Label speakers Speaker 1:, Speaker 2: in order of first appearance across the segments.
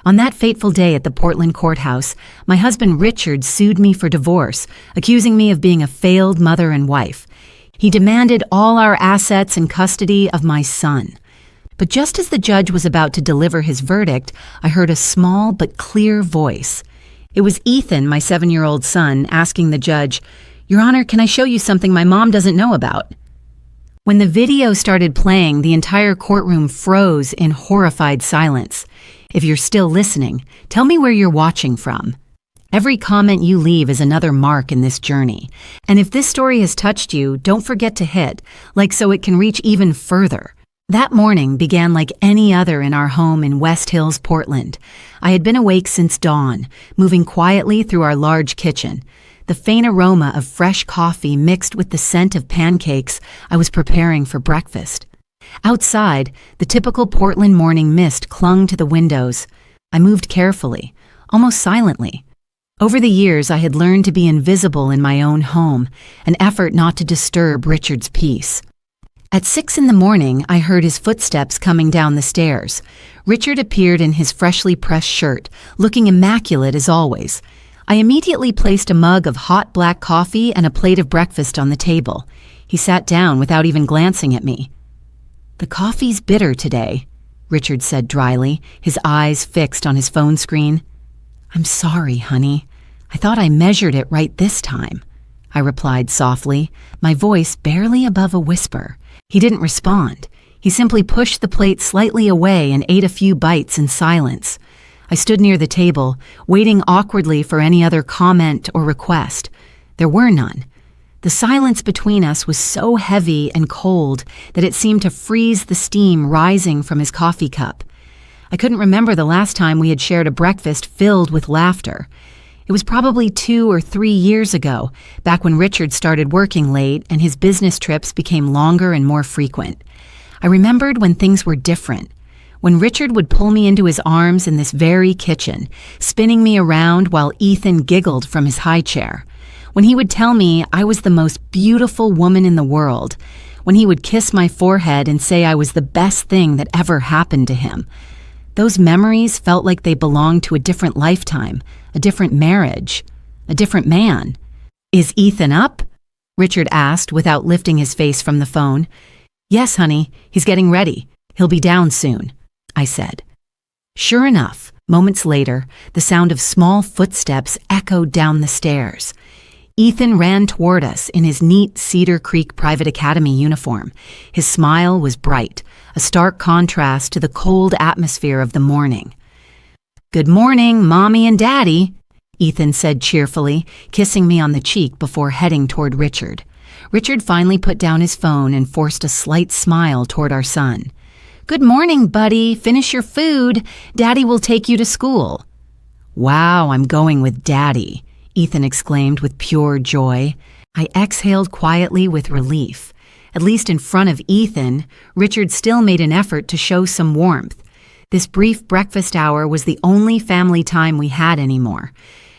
Speaker 1: On that fateful day at the Portland courthouse, my husband Richard sued me for divorce, accusing me of being a failed mother and wife. He demanded all our assets and custody of my son. But just as the judge was about to deliver his verdict, I heard a small but clear voice. It was Ethan, my 7-year-old son, asking the judge, "Your Honor, can I show you something my mom doesn't know about?" When the video started playing, the entire courtroom froze in horrified silence. If you're still listening, tell me where you're watching from. Every comment you leave is another mark in this journey. And if this story has touched you, don't forget to hit like so it can reach even further. That morning began like any other in our home in West Hills, Portland. I had been awake since dawn, moving quietly through our large kitchen. The faint aroma of fresh coffee mixed with the scent of pancakes I was preparing for breakfast. Outside, the typical Portland morning mist clung to the windows. I moved carefully, almost silently. Over the years, I had learned to be invisible in my own home, an effort not to disturb Richard's peace. At 6 a.m, I heard his footsteps coming down the stairs. Richard appeared in his freshly pressed shirt, looking immaculate as always. I immediately placed a mug of hot black coffee and a plate of breakfast on the table. He sat down without even glancing at me. "The coffee's bitter today," Richard said dryly, his eyes fixed on his phone screen. "I'm sorry, honey. I thought I measured it right this time," I replied softly, my voice barely above a whisper. He didn't respond. He simply pushed the plate slightly away and ate a few bites in silence. I stood near the table, waiting awkwardly for any other comment or request. There were none. The silence between us was so heavy and cold that it seemed to freeze the steam rising from his coffee cup. I couldn't remember the last time we had shared a breakfast filled with laughter. It was probably 2 or 3 years ago, back when Richard started working late and his business trips became longer and more frequent. I remembered when things were different, when Richard would pull me into his arms in this very kitchen, spinning me around while Ethan giggled from his high chair. When he would tell me I was the most beautiful woman in the world, when he would kiss my forehead and say I was the best thing that ever happened to him. Those memories felt like they belonged to a different lifetime, a different marriage, a different man. "Is Ethan up?" Richard asked without lifting his face from the phone. "Yes, honey, he's getting ready. He'll be down soon," I said. Sure enough, moments later, the sound of small footsteps echoed down the stairs. Ethan ran toward us in his neat Cedar Creek Private Academy uniform. His smile was bright, a stark contrast to the cold atmosphere of the morning. "Good morning, Mommy and Daddy," Ethan said cheerfully, kissing me on the cheek before heading toward Richard. Richard finally put down his phone and forced a slight smile toward our son. "Good morning, buddy. Finish your food. Daddy will take you to school." "Wow, I'm going with Daddy," Ethan exclaimed with pure joy. I exhaled quietly with relief. At least in front of Ethan, Richard still made an effort to show some warmth. This brief breakfast hour was the only family time we had anymore.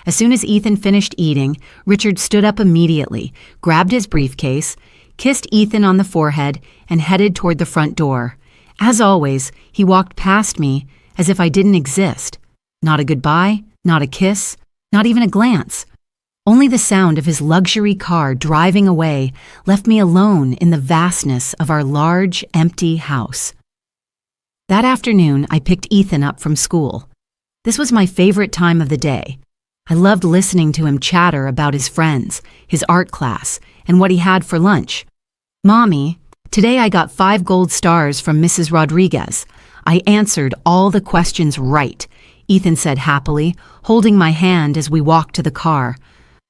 Speaker 1: As soon as Ethan finished eating, Richard stood up immediately, grabbed his briefcase, kissed Ethan on the forehead, and headed toward the front door. As always, he walked past me as if I didn't exist. Not a goodbye, not a kiss, not even a glance. Only the sound of his luxury car driving away left me alone in the vastness of our large, empty house. That afternoon, I picked Ethan up from school. This was my favorite time of the day. I loved listening to him chatter about his friends, his art class, and what he had for lunch. "Mommy, today I got 5 gold stars from Mrs. Rodriguez. I answered all the questions right," Ethan said happily, holding my hand as we walked to the car.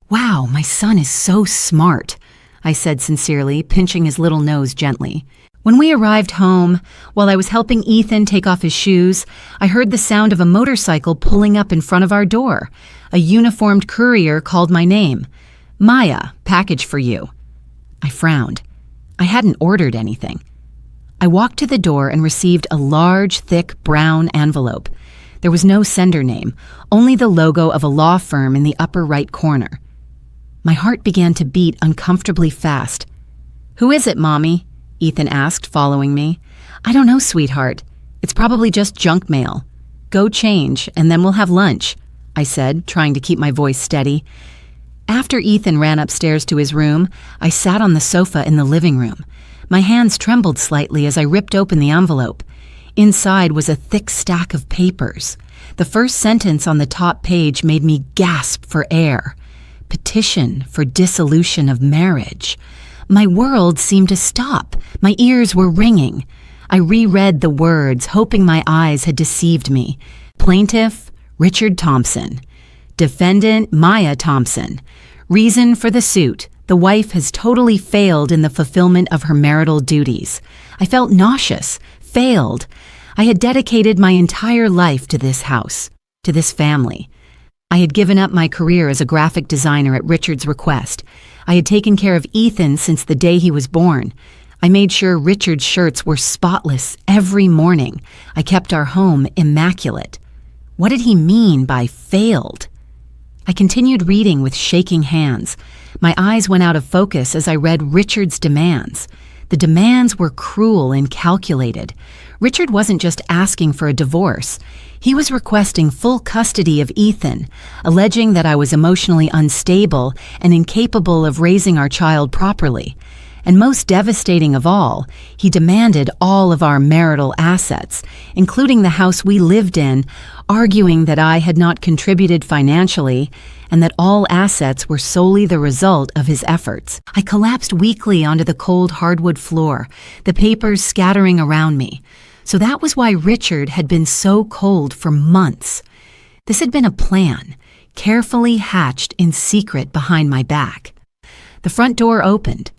Speaker 1: "Wow, my son is so smart," I said sincerely, pinching his little nose gently. When we arrived home, while I was helping Ethan take off his shoes, I heard the sound of a motorcycle pulling up in front of our door. A uniformed courier called my name. "Maya, package for you." I frowned. I hadn't ordered anything. I walked to the door and received a large, thick, brown envelope. There was no sender name, only the logo of a law firm in the upper right corner. My heart began to beat uncomfortably fast. "Who is it, Mommy?" Ethan asked, following me. "I don't know, sweetheart. It's probably just junk mail." Go change, and then we'll have lunch," I said, trying to keep my voice steady. After Ethan ran upstairs to his room, I sat on the sofa in the living room. My hands trembled slightly as I ripped open the envelope. Inside was a thick stack of papers. The first sentence on the top page made me gasp for air. Petition for dissolution of marriage. My world seemed to stop. My ears were ringing. I reread the words, hoping my eyes had deceived me. Plaintiff, Richard Thompson. Defendant, Maya Thompson. Reason for the suit. The wife has totally failed in the fulfillment of her marital duties. I felt nauseous, failed. I had dedicated my entire life to this house, to this family. I had given up my career as a graphic designer at Richard's request. I had taken care of Ethan since the day he was born. I made sure Richard's shirts were spotless every morning. I kept our home immaculate. What did he mean by failed? I continued reading with shaking hands. My eyes went out of focus as I read Richard's demands. The demands were cruel and calculated. Richard wasn't just asking for a divorce. He was requesting full custody of Ethan, alleging that I was emotionally unstable and incapable of raising our child properly. And most devastating of all, he demanded all of our marital assets, including the house we lived in, arguing that I had not contributed financially and that all assets were solely the result of his efforts. I collapsed weakly onto the cold hardwood floor, the papers scattering around me. So that was why Richard had been so cold for months. This had been a plan, carefully hatched in secret behind my back. The front door opened.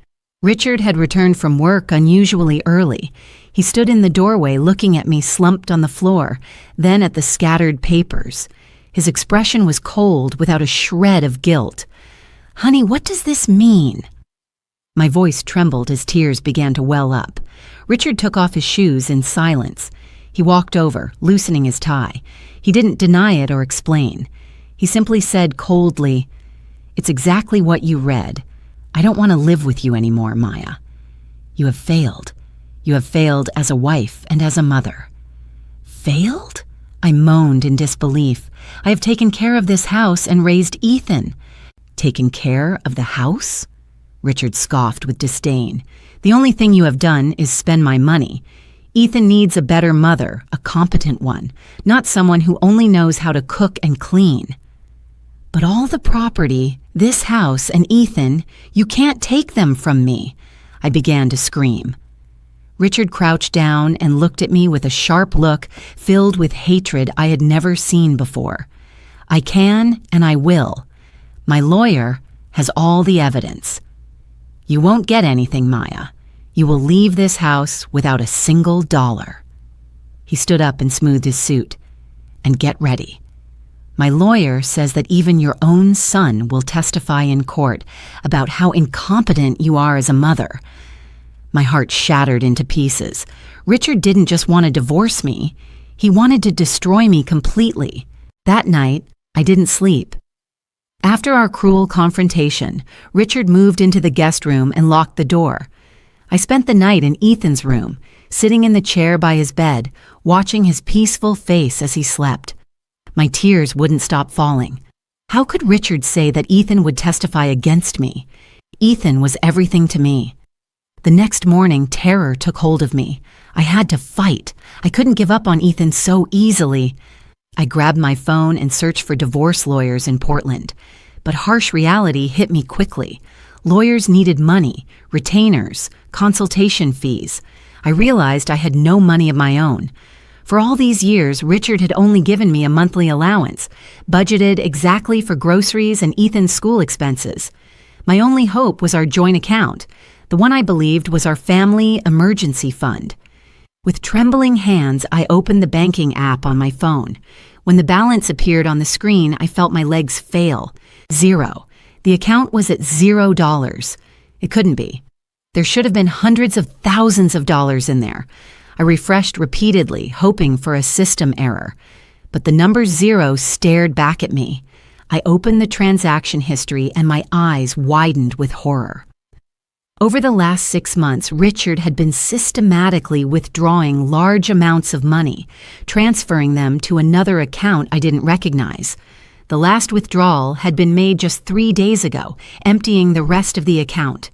Speaker 1: Richard had returned from work unusually early. He stood in the doorway looking at me slumped on the floor, then at the scattered papers. His expression was cold without a shred of guilt. "Honey, what does this mean?" My voice trembled as tears began to well up. Richard took off his shoes in silence. He walked over, loosening his tie. He didn't deny it or explain. He simply said coldly, "It's exactly what you read. I don't want to live with you anymore, Maya. You have failed. You have failed as a wife and as a mother." Failed? I moaned in disbelief. I have taken care of this house and raised Ethan. Taken care of the house? Richard scoffed with disdain. "The only thing you have done is spend my money. Ethan needs a better mother, a competent one, not someone who only knows how to cook and clean." "But all the property, this house and Ethan, you can't take them from me," I began to scream. Richard crouched down and looked at me with a sharp look filled with hatred I had never seen before. "I can and I will. My lawyer has all the evidence. You won't get anything, Maya. You will leave this house without a single dollar." He stood up and smoothed his suit. "And get ready. My lawyer says that even your own son will testify in court about how incompetent you are as a mother." My heart shattered into pieces. Richard didn't just want to divorce me. He wanted to destroy me completely. That night, I didn't sleep. After our cruel confrontation, Richard moved into the guest room and locked the door. I spent the night in Ethan's room, sitting in the chair by his bed, watching his peaceful face as he slept. My tears wouldn't stop falling. How could Richard say that Ethan would testify against me? Ethan was everything to me. The next morning, terror took hold of me. I had to fight. I couldn't give up on Ethan so easily. I grabbed my phone and searched for divorce lawyers in Portland. But harsh reality hit me quickly. Lawyers needed money, retainers, consultation fees. I realized I had no money of my own. For all these years, Richard had only given me a monthly allowance, budgeted exactly for groceries and Ethan's school expenses. My only hope was our joint account, the one I believed was our family emergency fund. With trembling hands, I opened the banking app on my phone. When the balance appeared on the screen, I felt my legs fail. Zero. The account was at $0. It couldn't be. There should have been hundreds of thousands of dollars in there. I refreshed repeatedly, hoping for a system error. But the number 0 stared back at me. I opened the transaction history and my eyes widened with horror. Over the last 6 months, Richard had been systematically withdrawing large amounts of money, transferring them to another account I didn't recognize. The last withdrawal had been made just 3 days ago, emptying the rest of the account.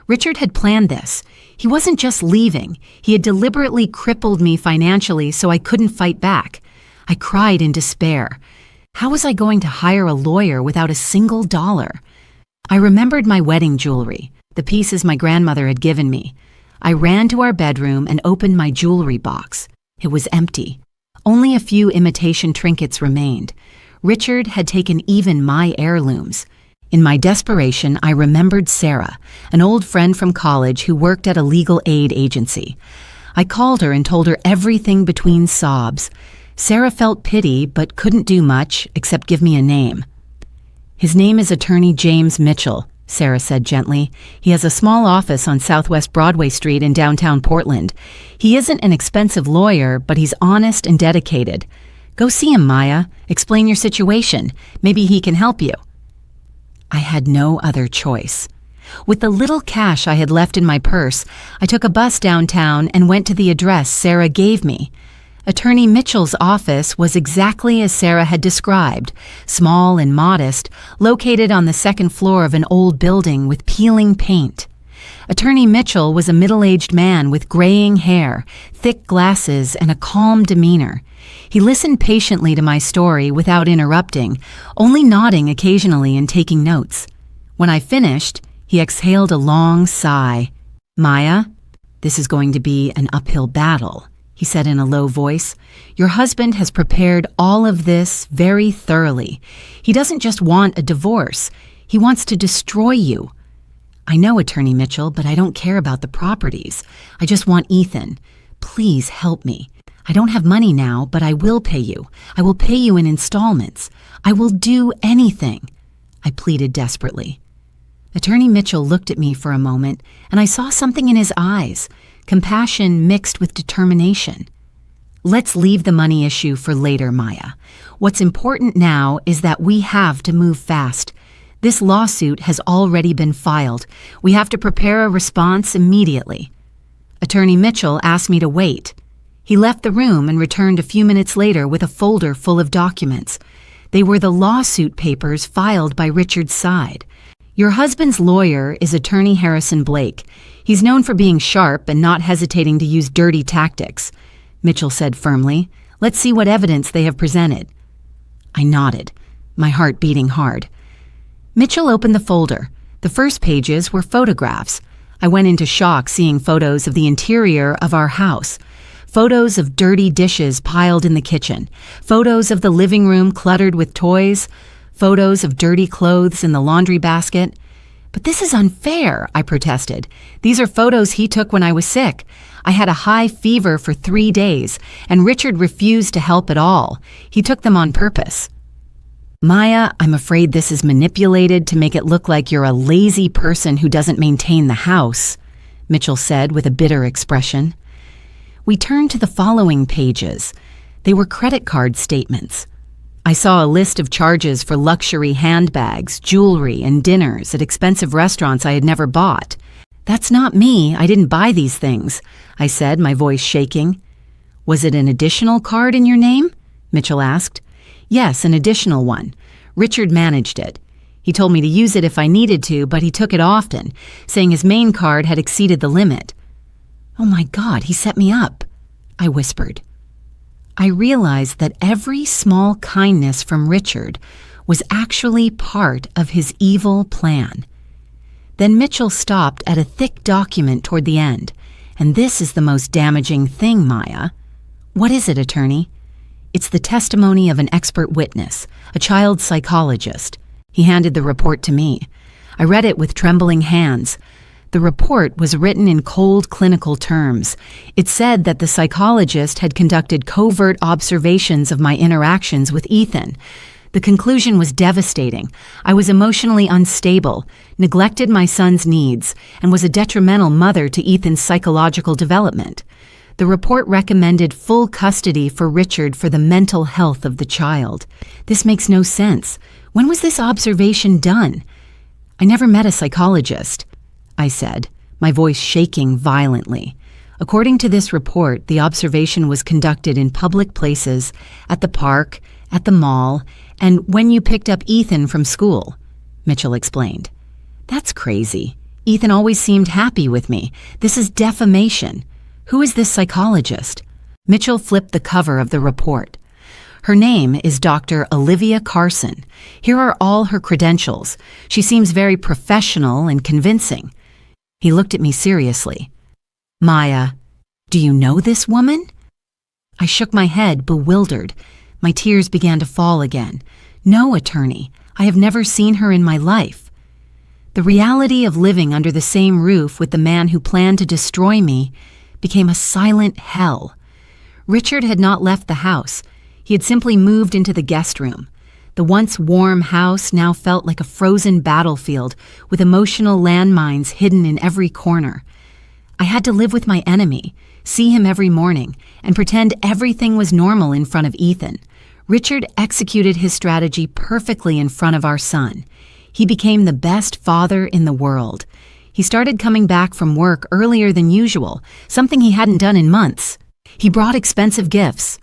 Speaker 1: Richard had planned this. He wasn't just leaving. He had deliberately crippled me financially so I couldn't fight back. I cried in despair. How was I going to hire a lawyer without a single dollar? I remembered my wedding jewelry, the pieces my grandmother had given me. I ran to our bedroom and opened my jewelry box. It was empty. Only a few imitation trinkets remained. Richard had taken even my heirlooms. In my desperation, I remembered Sarah, an old friend from college who worked at a legal aid agency. I called her and told her everything between sobs. Sarah felt pity but couldn't do much except give me a name. "His name is Attorney James Mitchell," Sarah said gently. "He has a small office on Southwest Broadway Street in downtown Portland. He isn't an expensive lawyer, but he's honest and dedicated. Go see him, Maya. Explain your situation. Maybe he can help you." I had no other choice. With the little cash I had left in my purse, I took a bus downtown and went to the address Sarah gave me. Attorney Mitchell's office was exactly as Sarah had described, small and modest, located on the second floor of an old building with peeling paint. Attorney Mitchell was a middle-aged man with graying hair, thick glasses, and a calm demeanor. He listened patiently to my story without interrupting, only nodding occasionally and taking notes. When I finished, he exhaled a long sigh. "Maya, this is going to be an uphill battle," he said in a low voice. "Your husband has prepared all of this very thoroughly. He doesn't just want a divorce. He wants to destroy you." "I know, Attorney Mitchell, but I don't care about the properties. I just want Ethan. Please help me. I don't have money now, but I will pay you. I will pay you in installments. I will do anything," I pleaded desperately. Attorney Mitchell looked at me for a moment, and I saw something in his eyes, compassion mixed with determination. "Let's leave the money issue for later, Maya. What's important now is that we have to move fast. This lawsuit has already been filed. We have to prepare a response immediately." Attorney Mitchell asked me to wait. He left the room and returned a few minutes later with a folder full of documents. They were the lawsuit papers filed by Richard's side. "Your husband's lawyer is Attorney Harrison Blake. He's known for being sharp and not hesitating to use dirty tactics," Mitchell said firmly. "Let's see what evidence they have presented." I nodded, my heart beating hard. Mitchell opened the folder. The first pages were photographs. I went into shock seeing photos of the interior of our house. Photos of dirty dishes piled in the kitchen. Photos of the living room cluttered with toys. Photos of dirty clothes in the laundry basket. "But this is unfair," I protested. "These are photos he took when I was sick. I had a high fever for 3 days, and Richard refused to help at all. He took them on purpose." "Maya, I'm afraid this is manipulated to make it look like you're a lazy person who doesn't maintain the house," Mitchell said with a bitter expression. We turned to the following pages. They were credit card statements. I saw a list of charges for luxury handbags, jewelry, and dinners at expensive restaurants I had never bought. "That's not me. I didn't buy these things," I said, my voice shaking. "Was it an additional card in your name?" Mitchell asked. "Yes, an additional one. Richard managed it. He told me to use it if I needed to, but he took it often, saying his main card had exceeded the limit." "Oh my God, he set me up," I whispered. I realized that every small kindness from Richard was actually part of his evil plan. Then Mitchell stopped at a thick document toward the end. "And this is the most damaging thing, Maya." "What is it, attorney?" "It's the testimony of an expert witness, a child psychologist." He handed the report to me. I read it with trembling hands. The report was written in cold clinical terms. It said that the psychologist had conducted covert observations of my interactions with Ethan. The conclusion was devastating. I was emotionally unstable, neglected my son's needs, and was a detrimental mother to Ethan's psychological development. The report recommended full custody for Richard for the mental health of the child. This makes no sense. When was this observation done? "I never met a psychologist," I said, my voice shaking violently. According to this report, the observation was conducted in public places, at the park, at the mall, and when you picked up Ethan from school, Mitchell explained. That's crazy. Ethan always seemed happy with me. This is defamation. Who is this psychologist? Mitchell flipped the cover of the report. Her name is Dr. Olivia Carson. Here are all her credentials. She seems very professional and convincing. He looked at me seriously. Maya, do you know this woman? I shook my head, bewildered. My tears began to fall again. No, attorney. I have never seen her in my life. The reality of living under the same roof with the man who planned to destroy me became a silent hell. Richard had not left the house. He had simply moved into the guest room. The once warm house now felt like a frozen battlefield with emotional landmines hidden in every corner. I had to live with my enemy, see him every morning, and pretend everything was normal in front of Ethan. Richard executed his strategy perfectly in front of our son. He became the best father in the world. He started coming back from work earlier than usual, something he hadn't done in months. He brought expensive gifts.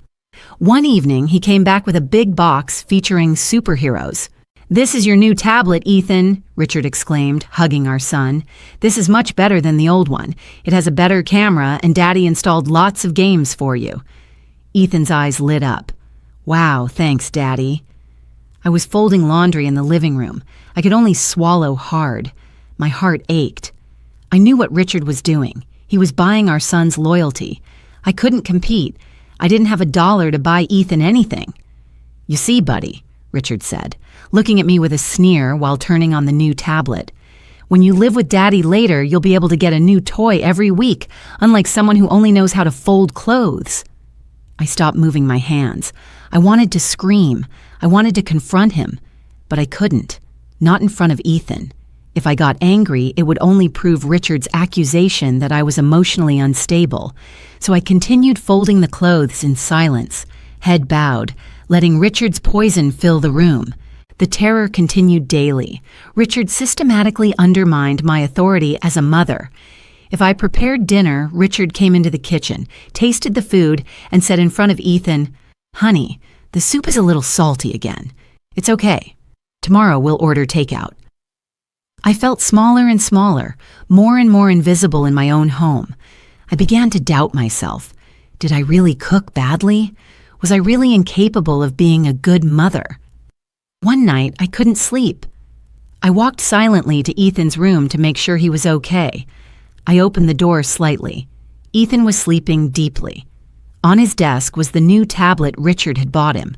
Speaker 1: One evening, he came back with a big box featuring superheroes. "This is your new tablet, Ethan," Richard exclaimed, hugging our son. "This is much better than the old one. It has a better camera, and Daddy installed lots of games for you." Ethan's eyes lit up. "Wow, thanks, Daddy." I was folding laundry in the living room. I could only swallow hard. My heart ached. I knew what Richard was doing. He was buying our son's loyalty. I couldn't compete. I didn't have $1 to buy Ethan anything. "You see, buddy," Richard said, looking at me with a sneer while turning on the new tablet. "When you live with Daddy later, you'll be able to get a new toy every week, unlike someone who only knows how to fold clothes." I stopped moving my hands. I wanted to scream. I wanted to confront him, but I couldn't. Not in front of Ethan. If I got angry, it would only prove Richard's accusation that I was emotionally unstable. So I continued folding the clothes in silence, head bowed, letting Richard's poison fill the room. The terror continued daily. Richard systematically undermined my authority as a mother. If I prepared dinner, Richard came into the kitchen, tasted the food, and said in front of Ethan, "Honey, the soup is a little salty again. It's okay. Tomorrow we'll order takeout." I felt smaller and smaller, more and more invisible in my own home. I began to doubt myself. Did I really cook badly? Was I really incapable of being a good mother? One night, I couldn't sleep. I walked silently to Ethan's room to make sure he was okay. I opened the door slightly. Ethan was sleeping deeply. On his desk was the new tablet Richard had bought him.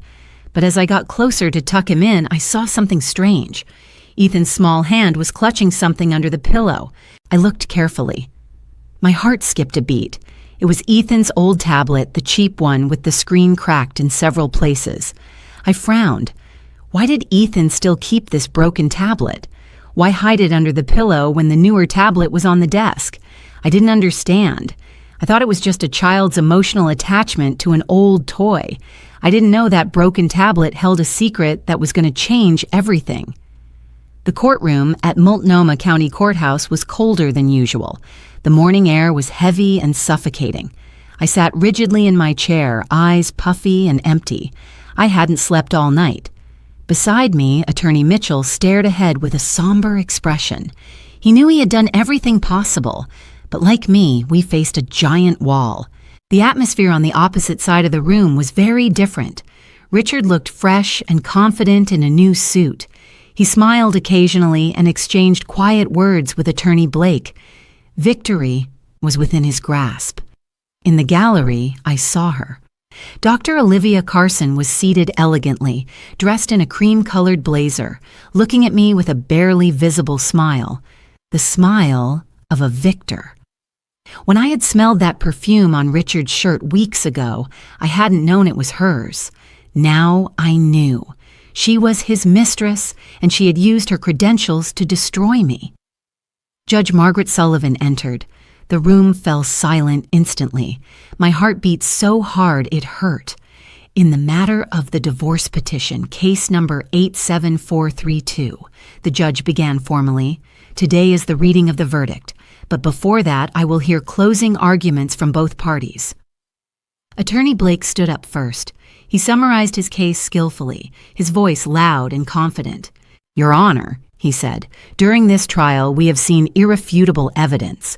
Speaker 1: But as I got closer to tuck him in, I saw something strange. Ethan's small hand was clutching something under the pillow. I looked carefully. My heart skipped a beat. It was Ethan's old tablet, the cheap one with the screen cracked in several places. I frowned. Why did Ethan still keep this broken tablet? Why hide it under the pillow when the newer tablet was on the desk? I didn't understand. I thought it was just a child's emotional attachment to an old toy. I didn't know that broken tablet held a secret that was going to change everything. The courtroom at Multnomah County Courthouse was colder than usual. The morning air was heavy and suffocating. I sat rigidly in my chair, eyes puffy and empty. I hadn't slept all night. Beside me, Attorney Mitchell stared ahead with a somber expression. He knew he had done everything possible, but like me, we faced a giant wall. The atmosphere on the opposite side of the room was very different. Richard looked fresh and confident in a new suit. He smiled occasionally and exchanged quiet words with Attorney Blake. Victory was within his grasp. In the gallery, I saw her. Dr. Olivia Carson was seated elegantly, dressed in a cream-colored blazer, looking at me with a barely visible smile. The smile of a victor. When I had smelled that perfume on Richard's shirt weeks ago, I hadn't known it was hers. Now I knew. She was his mistress, and she had used her credentials to destroy me. Judge Margaret Sullivan entered. The room fell silent instantly. My heart beat so hard it hurt. In the matter of the divorce petition, case number 87432, the judge began formally, "Today is the reading of the verdict. but before that, I will hear closing arguments from both parties." Attorney Blake stood up first. He summarized his case skillfully, his voice loud and confident. "Your Honor," he said, "during this trial we have seen irrefutable evidence.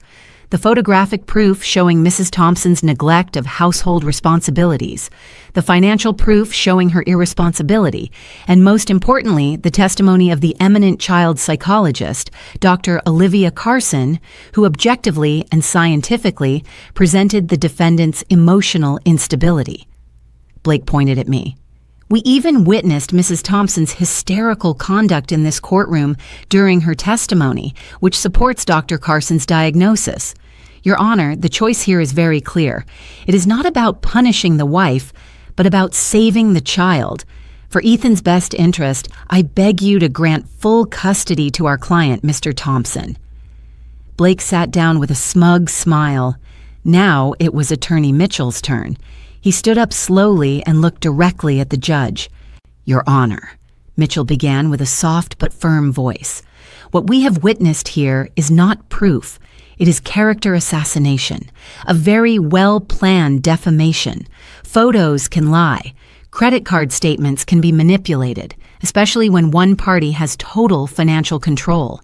Speaker 1: The photographic proof showing Mrs. Thompson's neglect of household responsibilities, the financial proof showing her irresponsibility, and most importantly, the testimony of the eminent child psychologist, Dr. Olivia Carson, who objectively and scientifically presented the defendant's emotional instability." Blake pointed at me. "We even witnessed Mrs. Thompson's hysterical conduct in this courtroom during her testimony, which supports Dr. Carson's diagnosis. Your Honor, the choice here is very clear. It is not about punishing the wife, but about saving the child. For Ethan's best interest, I beg you to grant full custody to our client, Mr. Thompson." Blake sat down with a smug smile. Now it was Attorney Mitchell's turn. He stood up slowly and looked directly at the judge. "Your Honor," Mitchell began with a soft but firm voice, "what we have witnessed here is not proof. It is character assassination, a very well-planned defamation. Photos can lie. Credit card statements can be manipulated, especially when one party has total financial control.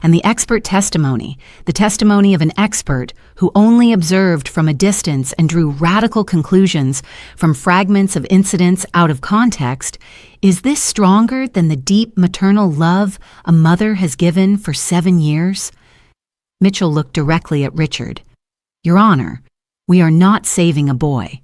Speaker 1: And the expert testimony, the testimony of an expert who only observed from a distance and drew radical conclusions from fragments of incidents out of context, is this stronger than the deep maternal love a mother has given for 7 years? Mitchell looked directly at Richard. "Your Honor, we are not saving a boy.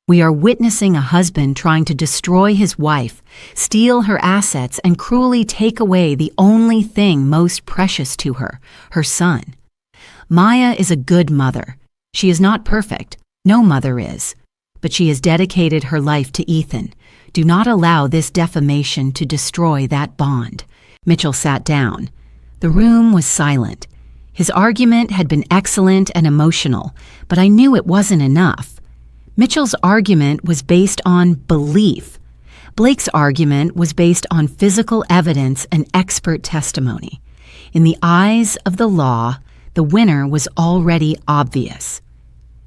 Speaker 1: We are witnessing a husband trying to destroy his wife, steal her assets, and cruelly take away the only thing most precious to her, her son. Maya is a good mother. She is not perfect. No mother is. But she has dedicated her life to Ethan. Do not allow this defamation to destroy that bond." Mitchell sat down. The room was silent. His argument had been excellent and emotional, but I knew it wasn't enough. Mitchell's argument was based on belief. Blake's argument was based on physical evidence and expert testimony. In the eyes of the law, the winner was already obvious.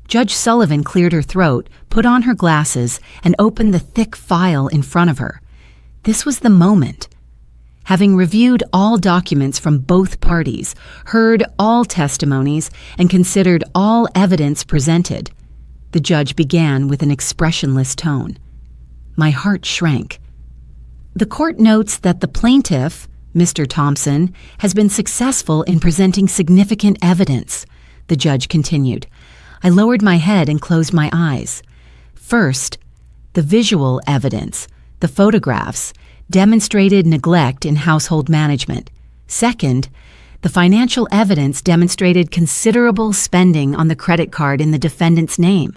Speaker 1: Judge Sullivan cleared her throat, put on her glasses, and opened the thick file in front of her. This was the moment. Having reviewed all documents from both parties, heard all testimonies, and considered all evidence presented, the judge began with an expressionless tone. My heart shrank. "The court notes that the plaintiff, Mr. Thompson, has been successful in presenting significant evidence," the judge continued. I lowered my head and closed my eyes. First, the visual evidence, the photographs, demonstrated neglect in household management. Second, the financial evidence demonstrated considerable spending on the credit card in the defendant's name.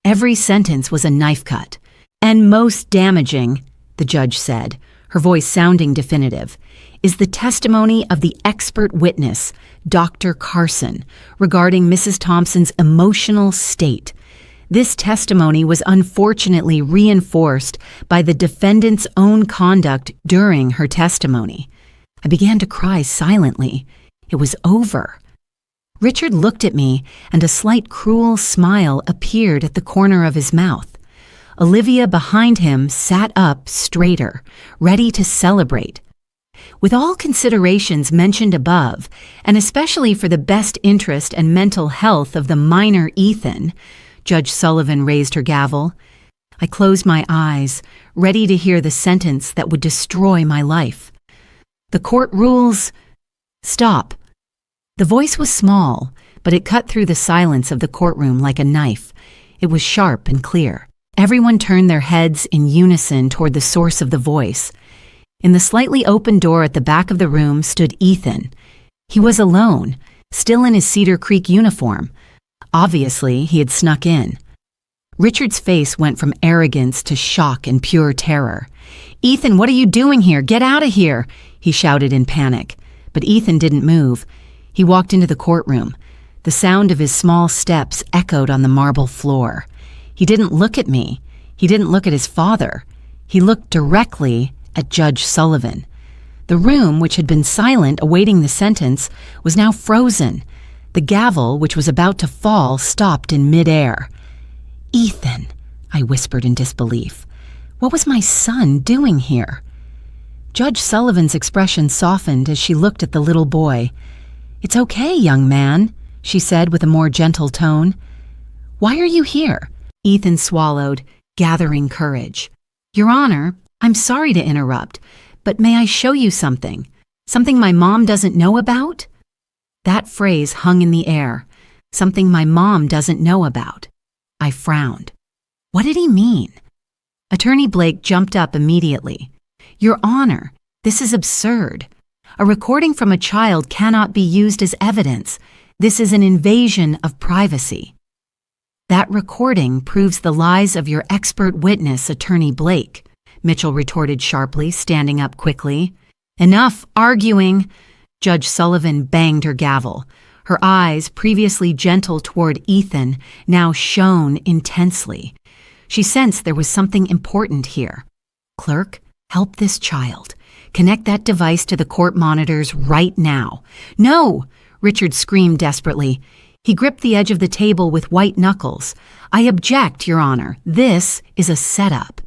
Speaker 1: Every sentence was a knife cut. "And most damaging," the judge said, her voice sounding definitive, "is the testimony of the expert witness, Dr. Carson, regarding Mrs. Thompson's emotional state. This testimony was unfortunately reinforced by the defendant's own conduct during her testimony." I began to cry silently. It was over. Richard looked at me, and a slight cruel smile appeared at the corner of his mouth. Olivia behind him sat up straighter, ready to celebrate. With all considerations mentioned above, and especially for the best interest and mental health of the minor Ethan, Judge Sullivan raised her gavel. I closed my eyes, ready to hear the sentence that would destroy my life. "The court rules, stop." The voice was small, but it cut through the silence of the courtroom like a knife. It was sharp and clear. Everyone turned their heads in unison toward the source of the voice. In the slightly open door at the back of the room stood Ethan. He was alone, still in his Cedar Creek uniform. Obviously, he had snuck in. Richard's face went from arrogance to shock and pure terror. "Ethan, what are you doing here? Get out of here!" he shouted in panic. But Ethan didn't move. He walked into the courtroom. The sound of his small steps echoed on the marble floor. He didn't look at me. He didn't look at his father. He looked directly at Judge Sullivan. The room, which had been silent awaiting the sentence, was now frozen. The gavel, which was about to fall, stopped in midair. "Ethan," I whispered in disbelief. "What was my son doing here?" Judge Sullivan's expression softened as she looked at the little boy. "It's okay, young man," she said with a more gentle tone. "Why are you here?" Ethan swallowed, gathering courage. "Your Honor, I'm sorry to interrupt, but may I show you something? Something my mom doesn't know about?" That phrase hung in the air. Something my mom doesn't know about. I frowned. What did he mean? Attorney Blake jumped up immediately. "Your Honor, this is absurd. A recording from a child cannot be used as evidence. This is an invasion of privacy." "That recording proves the lies of your expert witness, Attorney Blake," Mitchell retorted sharply, standing up quickly. "Enough arguing." Judge Sullivan banged her gavel. Her eyes, previously gentle toward Ethan, now shone intensely. She sensed there was something important here. "Clerk, help this child. Connect that device to the court monitors right now." "No!" Richard screamed desperately. He gripped the edge of the table with white knuckles. "I object, Your Honor. This is a setup."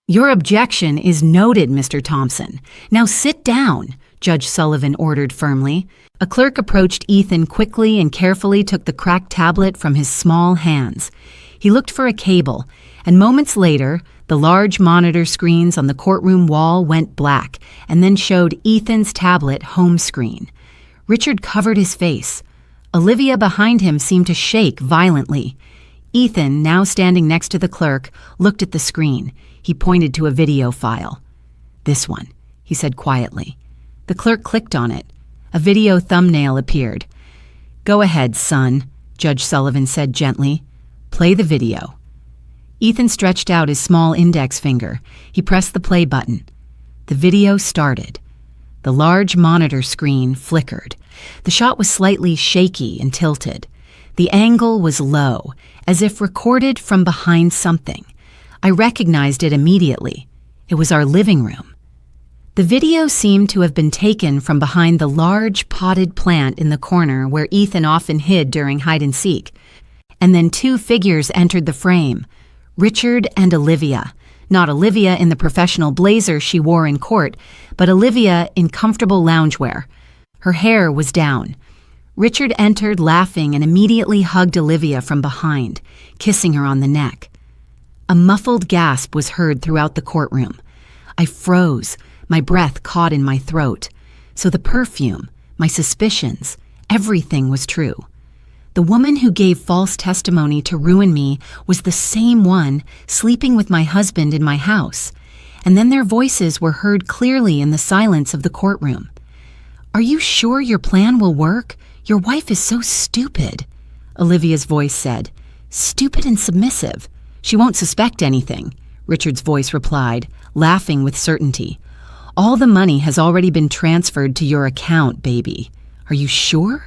Speaker 1: "Your objection is noted, Mr. Thompson. Now sit down," Judge Sullivan ordered firmly. A clerk approached Ethan quickly and carefully took the cracked tablet from his small hands. He looked for a cable, and moments later, the large monitor screens on the courtroom wall went black and then showed Ethan's tablet home screen. Richard covered his face. Olivia behind him seemed to shake violently. Ethan, now standing next to the clerk, looked at the screen. He pointed to a video file. "This one," he said quietly. The clerk clicked on it. A video thumbnail appeared. "Go ahead, son," Judge Sullivan said gently. "Play the video." Ethan stretched out his small index finger. He pressed the play button. The video started. The large monitor screen flickered. The shot was slightly shaky and tilted. The angle was low, as if recorded from behind something. I recognized it immediately. It was our living room. The video seemed to have been taken from behind the large potted plant in the corner where Ethan often hid during hide-and-seek. And then two figures entered the frame, Richard and Olivia. Not Olivia in the professional blazer she wore in court, but Olivia in comfortable loungewear. Her hair was down. Richard entered laughing and immediately hugged Olivia from behind, kissing her on the neck. A muffled gasp was heard throughout the courtroom. I froze, my breath caught in my throat. So the perfume, my suspicions, everything was true. The woman who gave false testimony to ruin me was the same one sleeping with my husband in my house. And then their voices were heard clearly in the silence of the courtroom. "Are you sure your plan will work? Your wife is so stupid," Olivia's voice said. "Stupid and submissive. She won't suspect anything," Richard's voice replied, laughing with certainty. "All the money has already been transferred to your account, baby. Are you sure?"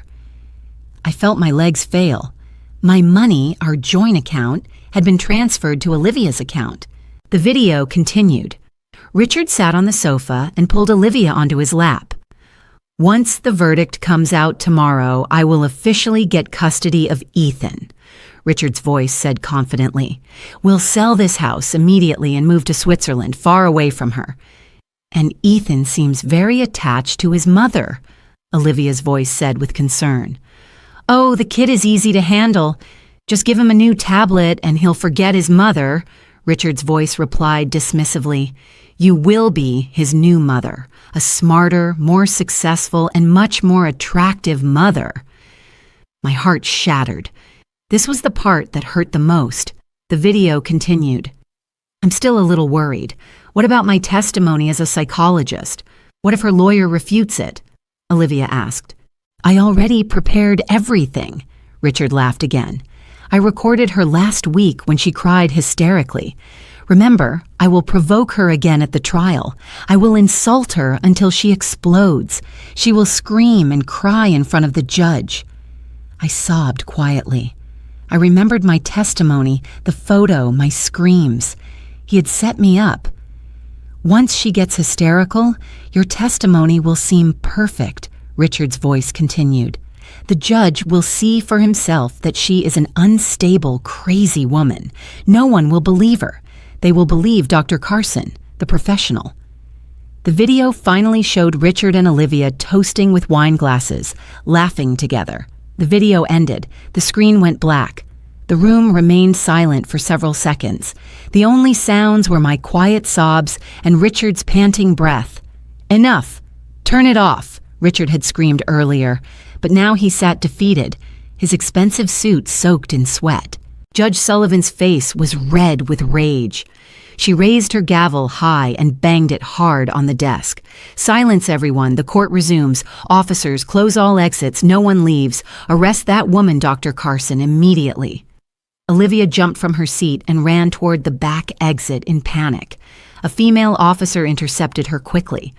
Speaker 1: I felt my legs fail. My money, our joint account, had been transferred to Olivia's account. The video continued. Richard sat on the sofa and pulled Olivia onto his lap. "Once the verdict comes out tomorrow, I will officially get custody of Ethan," Richard's voice said confidently. "We'll sell this house immediately and move to Switzerland, far away from her. And Ethan seems very attached to his mother," Olivia's voice said with concern. "Oh, the kid is easy to handle. Just give him a new tablet and he'll forget his mother," Richard's voice replied dismissively. "You will be his new mother, a smarter, more successful, and much more attractive mother." My heart shattered. This was the part that hurt the most. The video continued. "I'm still a little worried. What about my testimony as a psychologist? What if her lawyer refutes it?" Olivia asked. "I already prepared everything," Richard laughed again. "I recorded her last week when she cried hysterically. Remember, I will provoke her again at the trial. I will insult her until she explodes. She will scream and cry in front of the judge." I sobbed quietly. I remembered my testimony, the photo, my screams. He had set me up. "Once she gets hysterical, your testimony will seem perfect," Richard's voice continued. The judge will see for himself that she is an unstable, crazy woman. No one will believe her. They will believe Dr. Carson, the professional. The video finally showed Richard and Olivia toasting with wine glasses, laughing together. The video ended. The screen went black. The room remained silent for several seconds. The only sounds were my quiet sobs and Richard's panting breath. "Enough! Turn it off!" Richard had screamed earlier, but now he sat defeated, his expensive suit soaked in sweat. Judge Sullivan's face was red with rage. She raised her gavel high and banged it hard on the desk. "Silence, everyone. The court resumes. Officers, close all exits. No one leaves. Arrest that woman, Dr. Carson, immediately." Olivia jumped from her seat and ran toward the back exit in panic. A female officer intercepted her quickly.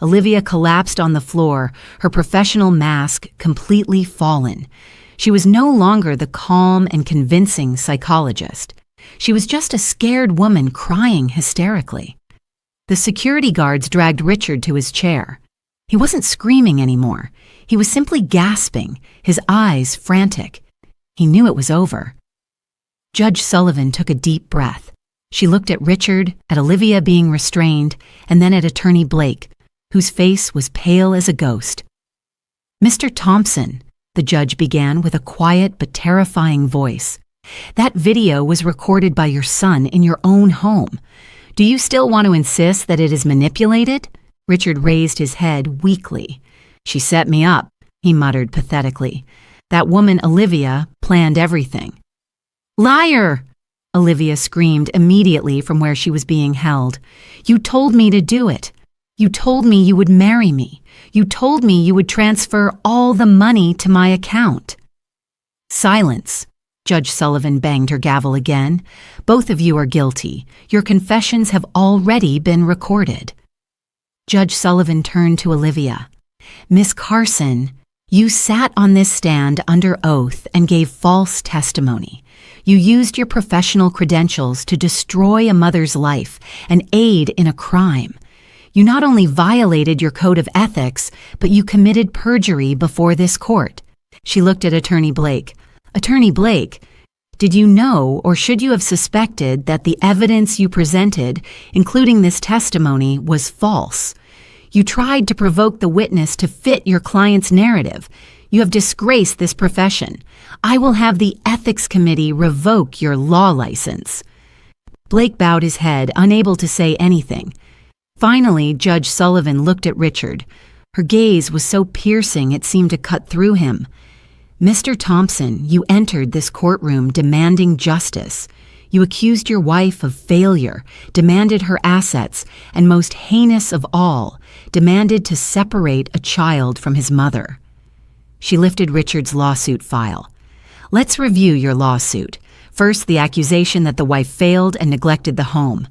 Speaker 1: Olivia collapsed on the floor, her professional mask completely fallen. She was no longer the calm and convincing psychologist. She was just a scared woman crying hysterically. The security guards dragged Richard to his chair. He wasn't screaming anymore. He was simply gasping, his eyes frantic. He knew it was over. Judge Sullivan took a deep breath. She looked at Richard, at Olivia being restrained, and then at Attorney Blake, whose face was pale as a ghost. "Mr. Thompson," the judge began with a quiet but terrifying voice, "that video was recorded by your son in your own home. Do you still want to insist that it is manipulated?" Richard raised his head weakly. "She set me up," he muttered pathetically. "That woman, Olivia, planned everything." "Liar!" Olivia screamed immediately from where she was being held. "You told me to do it. You told me you would marry me. You told me you would transfer all the money to my account." "Silence." Judge Sullivan banged her gavel again. "Both of you are guilty. Your confessions have already been recorded." Judge Sullivan turned to Olivia. "Miss Carson, you sat on this stand under oath and gave false testimony. You used your professional credentials to destroy a mother's life and aid in a crime. You not only violated your code of ethics, but you committed perjury before this court." She looked at Attorney Blake. "Attorney Blake, did you know or should you have suspected that the evidence you presented, including this testimony, was false? You tried to provoke the witness to fit your client's narrative. You have disgraced this profession. I will have the Ethics Committee revoke your law license." Blake bowed his head, unable to say anything. Finally, Judge Sullivan looked at Richard. Her gaze was so piercing it seemed to cut through him. "Mr. Thompson, you entered this courtroom demanding justice. You accused your wife of failure, demanded her assets, and most heinous of all, demanded to separate a child from his mother." She lifted Richard's lawsuit file. "Let's review your lawsuit. First, the accusation that the wife failed and neglected the home.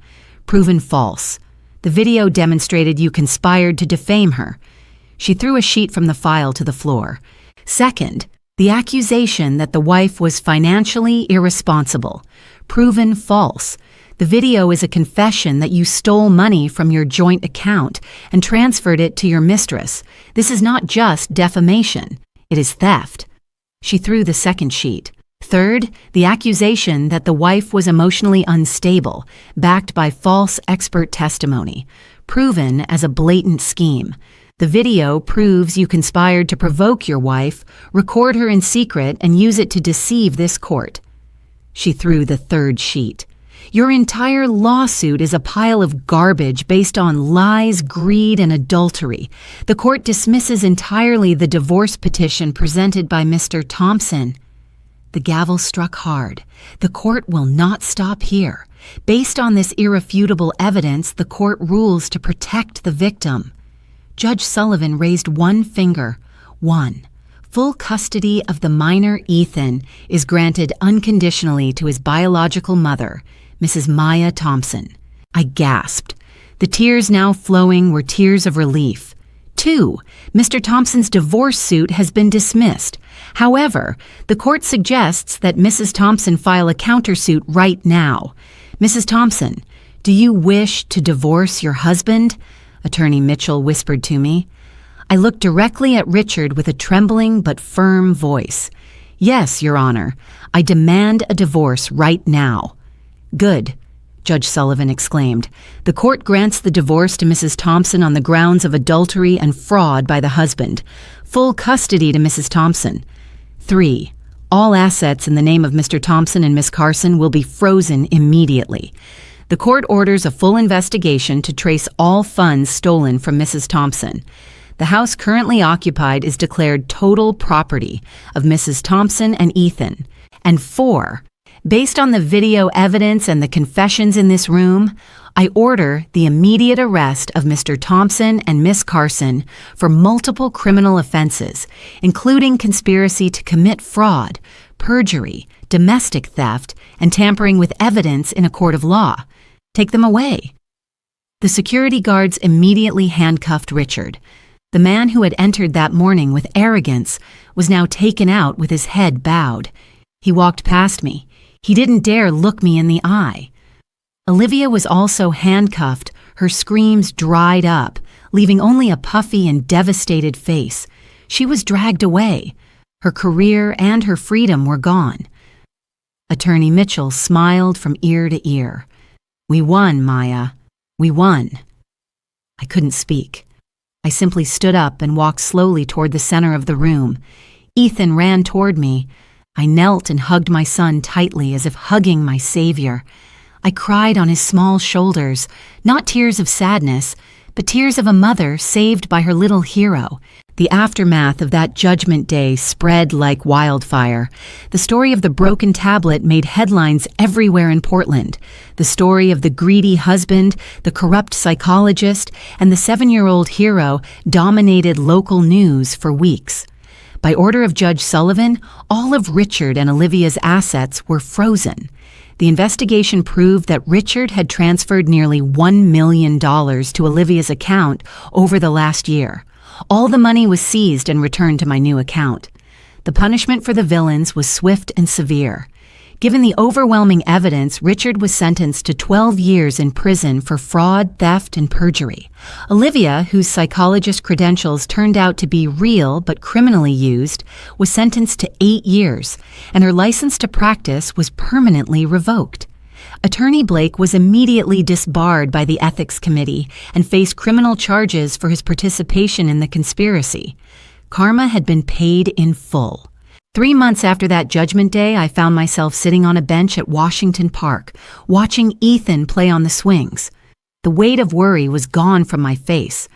Speaker 1: Proven false. The video demonstrated you conspired to defame her." She threw a sheet from the file to the floor. "Second, the accusation that the wife was financially irresponsible. Proven false. The video is a confession that you stole money from your joint account and transferred it to your mistress. This is not just defamation. It is theft." She threw the second sheet. "Third, the accusation that the wife was emotionally unstable, backed by false expert testimony, proven as a blatant scheme. The video proves you conspired to provoke your wife, record her in secret, and use it to deceive this court." She threw the third sheet. "Your entire lawsuit is a pile of garbage based on lies, greed, and adultery. The court dismisses entirely the divorce petition presented by Mr. Thompson." The gavel struck hard. The court will not stop here. Based on this irrefutable evidence, the court rules to protect the victim. Judge Sullivan raised one finger. One. Full custody of the minor Ethan is granted unconditionally to his biological mother, Mrs. Maya Thompson. I gasped. The tears now flowing were tears of relief. 2. Mr. Thompson's divorce suit has been dismissed. However, the court suggests that Mrs. Thompson file a countersuit right now. Mrs. Thompson, do you wish to divorce your husband? Attorney Mitchell whispered to me. I looked directly at Richard with a trembling but firm voice. "Yes, Your Honor, I demand a divorce right now." "Good," Judge Sullivan exclaimed. "The court grants the divorce to Mrs. Thompson on the grounds of adultery and fraud by the husband. Full custody to Mrs. Thompson. 3. All assets in the name of Mr. Thompson and Miss Carson will be frozen immediately. The court orders a full investigation to trace all funds stolen from Mrs. Thompson. The house currently occupied is declared total property of Mrs. Thompson and Ethan. And 4, based on the video evidence and the confessions in this room, I order the immediate arrest of Mr. Thompson and Miss Carson for multiple criminal offenses, including conspiracy to commit fraud, perjury, domestic theft, and tampering with evidence in a court of law. Take them away." The security guards immediately handcuffed Richard. The man who had entered that morning with arrogance was now taken out with his head bowed. He walked past me. He didn't dare look me in the eye. Olivia was also handcuffed, her screams dried up, leaving only a puffy and devastated face. She was dragged away. Her career and her freedom were gone. Attorney Mitchell smiled from ear to ear. "We won, Maya. We won." I couldn't speak. I simply stood up and walked slowly toward the center of the room. Ethan ran toward me. I knelt and hugged my son tightly as if hugging my savior. I cried on his small shoulders, not tears of sadness, but tears of a mother saved by her little hero. The aftermath of that judgment day spread like wildfire. The story of the broken tablet made headlines everywhere in Portland. The story of the greedy husband, the corrupt psychologist, and the 7-year-old hero dominated local news for weeks. By order of Judge Sullivan, all of Richard and Olivia's assets were frozen. The investigation proved that Richard had transferred nearly $1 million to Olivia's account over the last year. All the money was seized and returned to my new account. The punishment for the villains was swift and severe. Given the overwhelming evidence, Richard was sentenced to 12 years in prison for fraud, theft, and perjury. Olivia, whose psychologist credentials turned out to be real but criminally used, was sentenced to 8 years, and her license to practice was permanently revoked. Attorney Blake was immediately disbarred by the Ethics Committee and faced criminal charges for his participation in the conspiracy. Karma had been paid in full. 3 months after that judgment day, I found myself sitting on a bench at Washington Park, watching Ethan play on the swings. The weight of worry was gone from my face.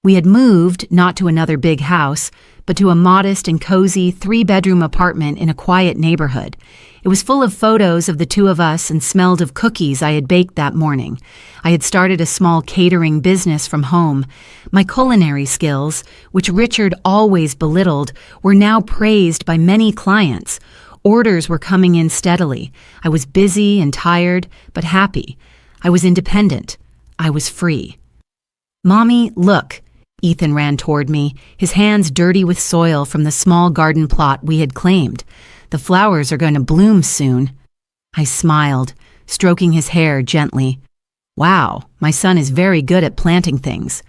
Speaker 1: We had moved, not to another big house, but to a modest and cozy 3-bedroom apartment in a quiet neighborhood. It was full of photos of the two of us and smelled of cookies I had baked that morning. I had started a small catering business from home. My culinary skills, which Richard always belittled, were now praised by many clients. Orders were coming in steadily. I was busy and tired, but happy. I was independent. I was free. "Mommy, look." Ethan ran toward me, his hands dirty with soil from the small garden plot we had claimed. "The flowers are going to bloom soon." I smiled, stroking his hair gently. "Wow, my son is very good at planting things."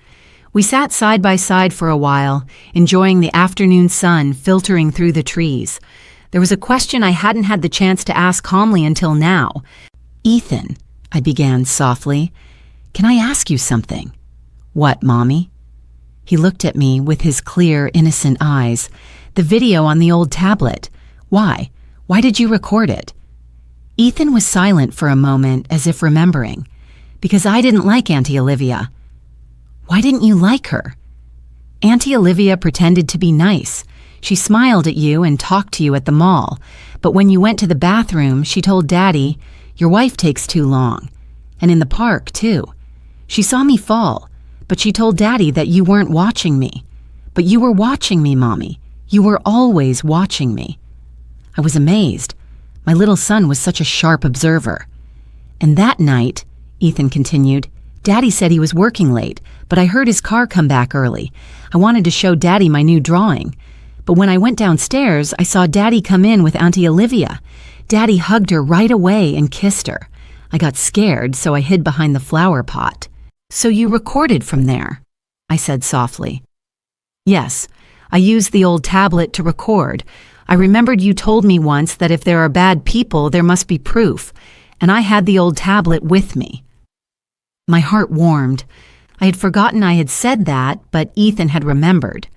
Speaker 1: We sat side by side for a while, enjoying the afternoon sun filtering through the trees. There was a question I hadn't had the chance to ask calmly until now. "Ethan," I began softly, "can I ask you something?" "What, Mommy?" He looked at me with his clear, innocent eyes. "The video on the old tablet. Why? Why did you record it?" Ethan was silent for a moment, as if remembering. "Because I didn't like Auntie Olivia." "Why didn't you like her?" "Auntie Olivia pretended to be nice. She smiled at you and talked to you at the mall. But when you went to the bathroom, she told Daddy, 'Your wife takes too long.' And in the park, too. She saw me fall, but she told Daddy that you weren't watching me. But you were watching me, Mommy. You were always watching me." I was amazed. My little son was such a sharp observer. "And that night," Ethan continued, "Daddy said he was working late, but I heard his car come back early. I wanted to show Daddy my new drawing. But when I went downstairs, I saw Daddy come in with Auntie Olivia. Daddy hugged her right away and kissed her. I got scared, so I hid behind the flower pot." "So you recorded from there?" I said softly. Yes, I used the old tablet to record. I remembered you told me once that if there are bad people, there must be proof, and I had the old tablet with me. My heart warmed. I had forgotten I had said that, but Ethan had remembered.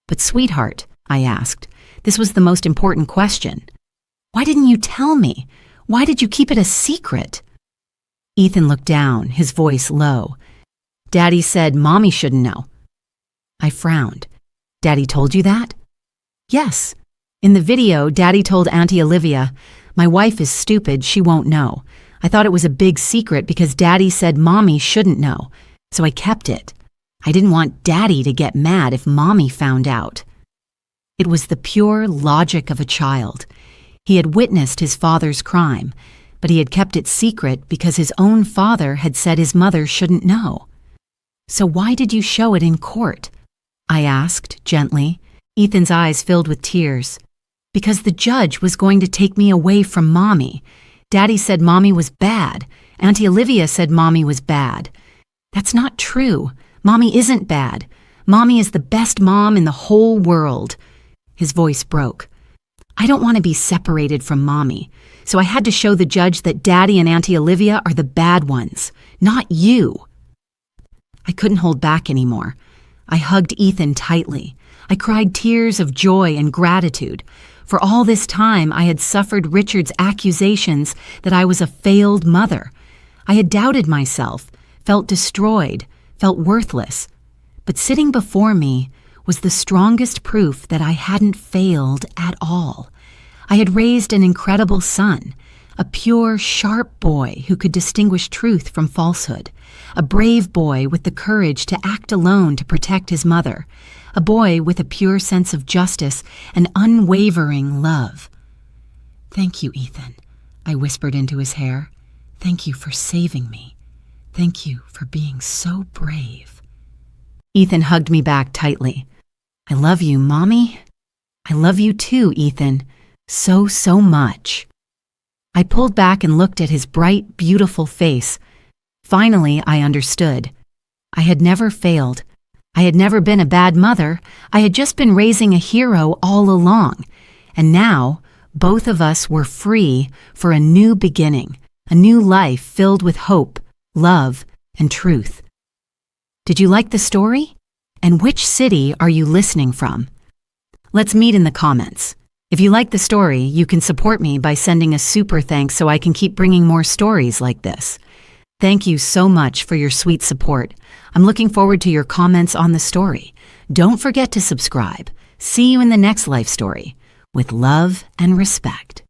Speaker 1: But sweetheart, I asked, this was the most important question. Why didn't you tell me? Why did you keep it a secret? Ethan looked down, his voice low. Daddy said Mommy shouldn't know. I frowned. Daddy told you that? Yes. In the video, Daddy told Auntie Olivia, my wife is stupid, she won't know. I thought it was a big secret because Daddy said Mommy shouldn't know, so I kept it. I didn't want Daddy to get mad if Mommy found out. It was the pure logic of a child. He had witnessed his father's crime, but he had kept it secret because his own father had said his mother shouldn't know. So why did you show it in court? I asked gently. Ethan's eyes filled with tears. Because the judge was going to take me away from Mommy. Daddy said Mommy was bad. Auntie Olivia said Mommy was bad. That's not true. Mommy isn't bad. Mommy is the best mom in the whole world. His voice broke. I don't want to be separated from Mommy, so I had to show the judge that Daddy and Auntie Olivia are the bad ones, not you. I couldn't hold back anymore. I hugged Ethan tightly. I cried tears of joy and gratitude. For all this time, I had suffered Richard's accusations that I was a failed mother. I had doubted myself, felt destroyed, felt worthless. But sitting before me was the strongest proof that I hadn't failed at all. I had raised an incredible son, a pure, sharp boy who could distinguish truth from falsehood, a brave boy with the courage to act alone to protect his mother, a boy with a pure sense of justice and unwavering love. Thank you, Ethan, I whispered into his hair. Thank you for saving me. Thank you for being so brave. Ethan hugged me back tightly. I love you, Mommy. I love you too, Ethan. So, so much. I pulled back and looked at his bright, beautiful face. Finally, I understood. I had never failed. I had never been a bad mother. I had just been raising a hero all along. And now, both of us were free for a new beginning, a new life filled with hope, love, and truth. Did you like the story? And which city are you listening from? Let's meet in the comments. If you like the story, you can support me by sending a super thanks so I can keep bringing more stories like this. Thank you so much for your sweet support. I'm looking forward to your comments on the story. Don't forget to subscribe. See you in the next life story. With love and respect.